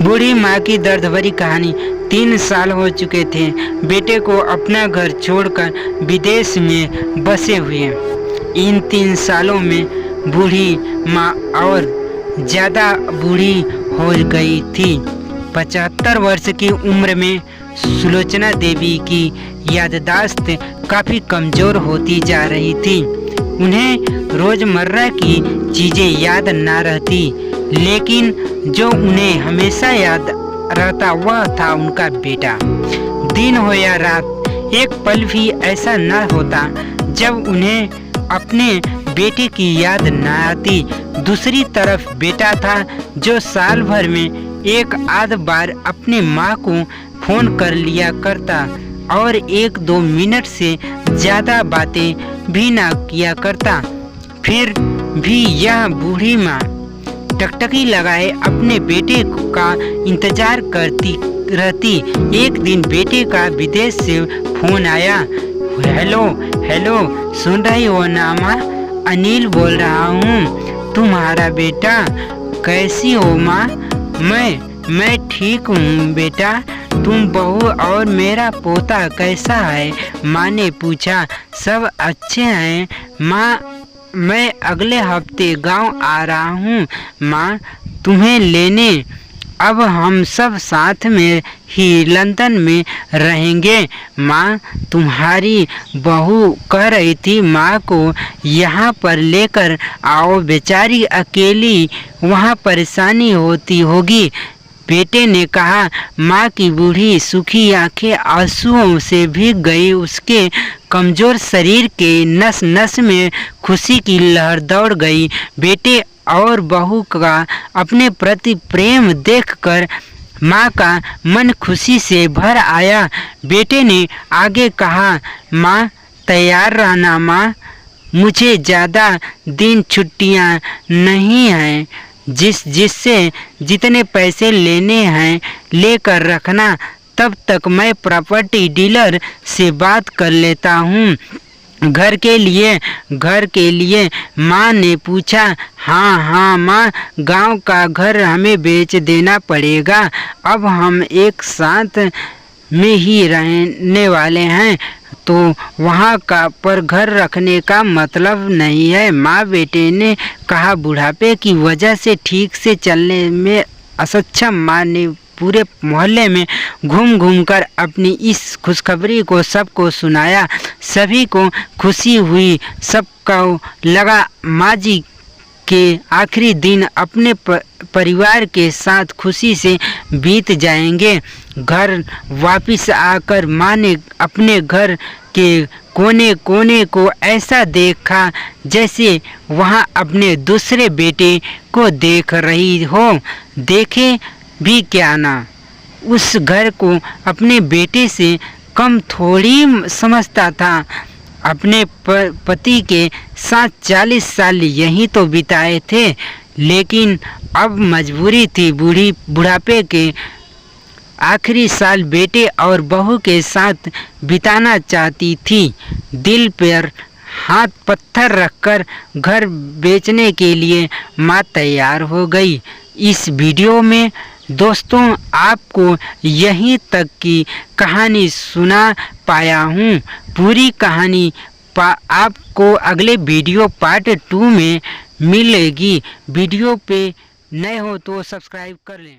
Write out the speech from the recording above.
बूढ़ी माँ की दर्द भरी कहानी। 3 साल हो चुके थे बेटे को अपना घर छोड़कर विदेश में बसे हुए। इन 3 सालों में बूढ़ी माँ और ज़्यादा बूढ़ी हो गई थी। 75 वर्ष की उम्र में सुलोचना देवी की याददाश्त काफ़ी कमज़ोर होती जा रही थी। उन्हें रोज़मर्रा की चीज़ें याद ना रहती, लेकिन जो उन्हें हमेशा याद रहता वह था उनका बेटा। दिन हो या रात, एक पल भी ऐसा न होता जब उन्हें अपने बेटे की याद न आती। दूसरी तरफ बेटा था जो साल भर में एक आध बार अपने माँ को फ़ोन कर लिया करता और 1-2 मिनट से ज़्यादा बातें भी ना किया करता। फिर भी यह बूढ़ी माँ टकटकी लगाए अपने बेटे का इंतजार करती रहती। एक दिन बेटे का विदेश से फोन आया। हेलो हेलो, सुन रही हो ना माँ? अनिल बोल रहा हूँ। तुम्हारा बेटा। कैसी हो माँ? मैं ठीक हूँ बेटा। तुम बहू और मेरा पोता कैसा है? माँ ने पूछा। सब अच्छे हैं माँ। मैं अगले हफ्ते गांव आ रहा हूँ माँ, तुम्हें लेने। अब हम सब साथ में ही लंदन में रहेंगे माँ। तुम्हारी बहू कह रही थी माँ को यहाँ पर लेकर आओ, बेचारी अकेली वहाँ परेशानी होती होगी। बेटे ने कहा। माँ की बूढ़ी सूखी आंखें आंसुओं से भीग गई। उसके कमज़ोर शरीर के नस नस में खुशी की लहर दौड़ गई। बेटे और बहू का अपने प्रति प्रेम देखकर माँ का मन खुशी से भर आया। बेटे ने आगे कहा। माँ तैयार रहना माँ, मुझे ज़्यादा दिन छुट्टियाँ नहीं हैं। जिससे जितने पैसे लेने हैं लेकर रखना। तब तक मैं प्रॉपर्टी डीलर से बात कर लेता हूँ। घर के लिए माँ ने पूछा। हाँ माँ, गांव का घर हमें बेच देना पड़ेगा। अब हम एक साथ में ही रहने वाले हैं, तो वहाँ का पर घर रखने का मतलब नहीं है माँ, बेटे ने कहा। बुढ़ापे की वजह से ठीक से चलने में असक्षम माँ ने पूरे मोहल्ले में घूम कर अपनी इस खुशखबरी को सबको सुनाया। सभी को खुशी हुई। सबको लगा माँ जी के आखिरी दिन अपने परिवार के साथ खुशी से बीत जाएंगे। घर वापस आकर माँ ने अपने घर के कोने कोने को ऐसा देखा जैसे वहाँ अपने दूसरे बेटे को देख रही हो। देखे भी क्या ना, उस घर को अपने बेटे से कम थोड़ी समझता था। अपने पति के साथ 40 साल यहीं तो बिताए थे, लेकिन अब मजबूरी थी। बुढ़ापे के आखिरी साल बेटे और बहू के साथ बिताना चाहती थी। दिल पर हाथ पत्थर रखकर घर बेचने के लिए माँ तैयार हो गई। इस वीडियो में दोस्तों आपको यहीं तक की कहानी सुना पाया हूँ। पूरी कहानी आपको अगले वीडियो पार्ट 2 में मिलेगी। वीडियो पे नए हो तो सब्सक्राइब कर लें।